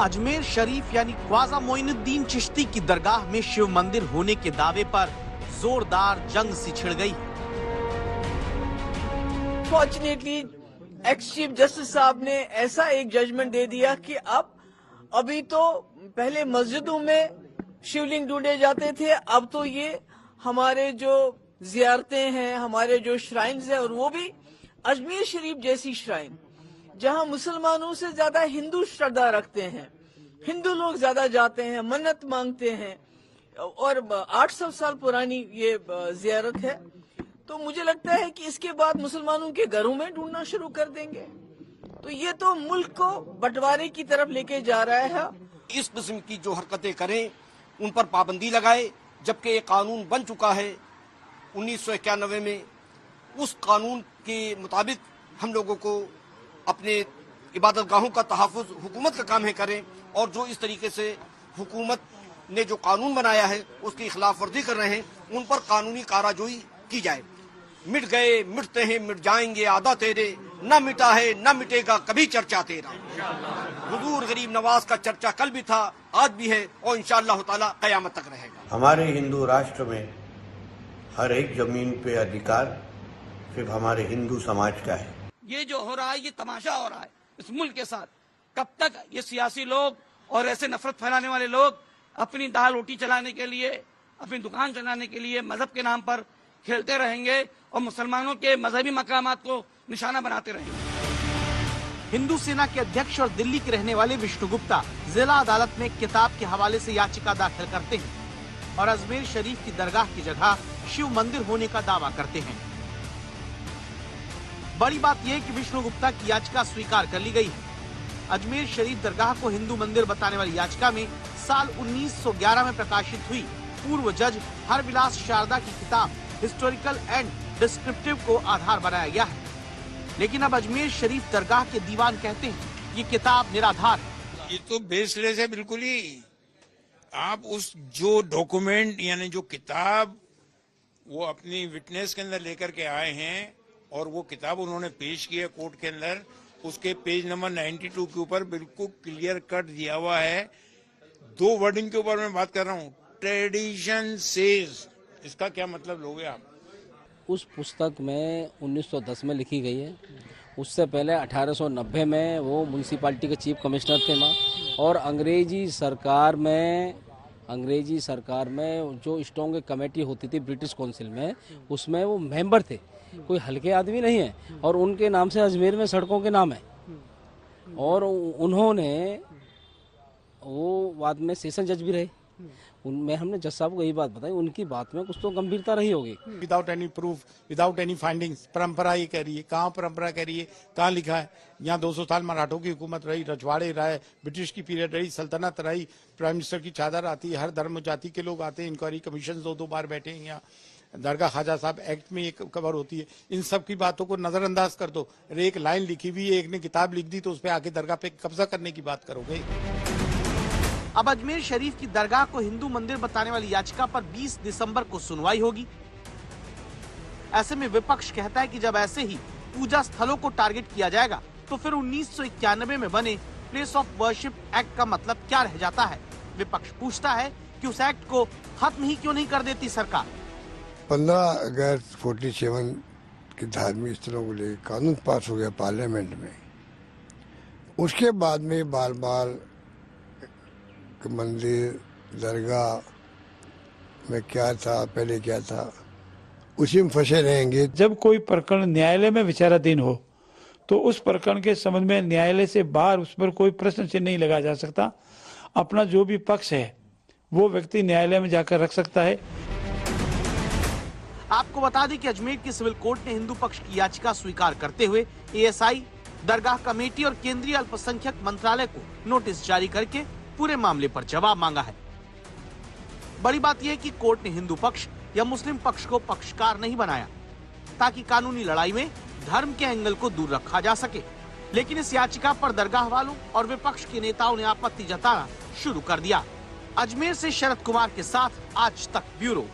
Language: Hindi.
अजमेर शरीफ यानी ख्वाजा मोइनुद्दीन चिश्ती की दरगाह में शिव मंदिर होने के दावे पर जोरदार जंग सी छिड़ गई। फॉर्चुनेटली एक्स चीफ जस्टिस साहब ने ऐसा एक जजमेंट दे दिया कि अभी तो पहले मस्जिदों में शिवलिंग ढूंढे जाते थे, अब तो ये हमारे जो जियारतें हैं, हमारे जो श्राइन्स हैं, और वो भी अजमेर शरीफ जैसी श्राइन जहां मुसलमानों से ज्यादा हिंदू श्रद्धा रखते हैं, हिंदू लोग ज्यादा जाते हैं, मन्नत मांगते हैं, और 800 साल पुरानी ये जियारत है। तो मुझे लगता है कि इसके बाद मुसलमानों के घरों में ढूंढना शुरू कर देंगे, तो ये तो मुल्क को बंटवारे की तरफ लेके जा रहा है। इस किस्म की जो हरकतें करें उन पर पाबंदी लगाए, जबकि एक कानून बन चुका है 1991 में। उस कानून के मुताबिक हम लोगों को अपने इबादत गाहों का तहफ़्फ़ुज़ हुकूमत का काम है करें, और जो इस तरीके से हुकूमत ने जो कानून बनाया है उसकी खिलाफ वर्जी कर रहे हैं उन पर कानूनी कार्रवाई की जाए। मिट गए मिटते हैं मिट जाएंगे आदा तेरे, न मिटा है न मिटेगा कभी चर्चा तेरा। हुजूर गरीब नवाज का चर्चा कल भी था, आज भी है, और इंशाअल्लाह ताला क़यामत तक रहेगा। हमारे हिंदू राष्ट्र में हर एक जमीन पे अधिकार सिर्फ हमारे हिंदू समाज का है। ये जो हो रहा है ये तमाशा हो रहा है इस मुल्क के साथ। कब तक ये सियासी लोग और ऐसे नफरत फैलाने वाले लोग अपनी दाल रोटी चलाने के लिए, अपनी दुकान चलाने के लिए मजहब के नाम पर खेलते रहेंगे और मुसलमानों के मजहबी मकामात को निशाना बनाते रहेंगे। हिंदू सेना के अध्यक्ष और दिल्ली के रहने वाले विष्णु गुप्ता जिला अदालत में किताब के हवाले से याचिका दाखिल करते हैं और अजमेर शरीफ की दरगाह की जगह शिव मंदिर होने का दावा करते हैं। बड़ी बात यह कि विष्णु गुप्ता की याचिका स्वीकार कर ली गई है। अजमेर शरीफ दरगाह को हिंदू मंदिर बताने वाली याचिका में साल 1911 में प्रकाशित हुई पूर्व जज हरविलास शारदा की किताब हिस्टोरिकल एंड डिस्क्रिप्टिव को आधार बनाया गया है, लेकिन अब अजमेर शरीफ दरगाह के दीवान कहते हैं ये किताब निराधार है। ये तो बेसलेस है बिल्कुल ही। आप उस जो डॉक्यूमेंट यानी जो किताब वो अपनी विटनेस के अंदर लेकर के आए हैं और वो किताब उन्होंने पेश की है कोर्ट के अंदर, उसके पेज नंबर 92 के ऊपर बिल्कुल क्लियर कट दिया हुआ है। दो वर्डिंग के ऊपर मैं बात कर रहा हूँ, ट्रेडिशन सेज, इसका क्या मतलब लोगे आप? उस पुस्तक में 1910 में लिखी गई है। उससे पहले 1890 में वो म्यूनसिपालिटी के चीफ कमिश्नर थे वहाँ, और अंग्रेजी सरकार में जो स्ट्रॉन्ग कमेटी होती थी ब्रिटिश काउंसिल में, उसमें वो मेंबर थे। कोई हल्के आदमी नहीं है, और उनके नाम से अजमेर में सड़कों के नाम है। और उन्होंने वो बाद में सेशन जज भी रहे। उनमें हमने जज साहब को यही बात बताई, उनकी बात में कुछ तो गंभीरता रही होगी। Without any proof, without any findings, परंपरा ये कह रही है। कहाँ परंपरा कह रही है, कहाँ लिखा है? यहाँ 200 साल मराठों की हुकूमत रही, रजवाड़े रहे, ब्रिटिश की पीरियड रही, सल्तनत रही, प्राइम मिनिस्टर की चादर आती है, हर धर्म जाति के लोग आते हैं, इंक्वायरी कमीशन 2-2 बार बैठे हैं यहाँ, दरगाह ख्वाजा साहब एक्ट में एक कवर होती है। इन सब की बातों को नजरअंदाज कर दो। अरे एक लाइन लिखी हुई है, एक ने किताब लिख दी, तो उस पर आके दरगाह पे कब्जा करने की बात करोगे? अब अजमेर शरीफ की दरगाह को हिंदू मंदिर बताने वाली याचिका पर 20 दिसंबर को सुनवाई होगी। ऐसे में विपक्ष कहता है कि जब ऐसे ही पूजा स्थलों को टारगेट किया जाएगा तो फिर 1991 में बने प्लेस ऑफ वर्शिप एक्ट का मतलब क्या रह जाता है। विपक्ष पूछता है कि उस एक्ट को खत्म ही क्यों नहीं कर देती सरकार। 15 अगस्त 47 के धार्मिक स्थलों को लेकर कानून पास हो गया पार्लियामेंट में। उसके बाद में बार बार मंदिर दरगाह में क्या था, पहले क्या था, उसी में फंसे रहेंगे। जब कोई प्रकरण न्यायालय में विचाराधीन हो तो उस प्रकरण के संबंध में न्यायालय से बाहर उस पर कोई प्रश्न चिन्ह नहीं लगाया जा सकता। अपना जो भी पक्ष है वो व्यक्ति न्यायालय में जाकर रख सकता है। आपको बता दें कि अजमेर की सिविल कोर्ट ने हिंदू पक्ष की याचिका स्वीकार करते हुए एएसआई, दरगाह कमेटी और केंद्रीय अल्पसंख्यक मंत्रालय को नोटिस जारी करके पूरे मामले पर जवाब मांगा है। बड़ी बात यह है कि कोर्ट ने हिंदू पक्ष या मुस्लिम पक्ष को पक्षकार नहीं बनाया ताकि कानूनी लड़ाई में धर्म के एंगल को दूर रखा जा सके, लेकिन इस याचिका पर दरगाह वालों और विपक्ष के नेताओं ने आपत्ति जताना शुरू कर दिया। अजमेर से शरद कुमार के साथ आज तक ब्यूरो।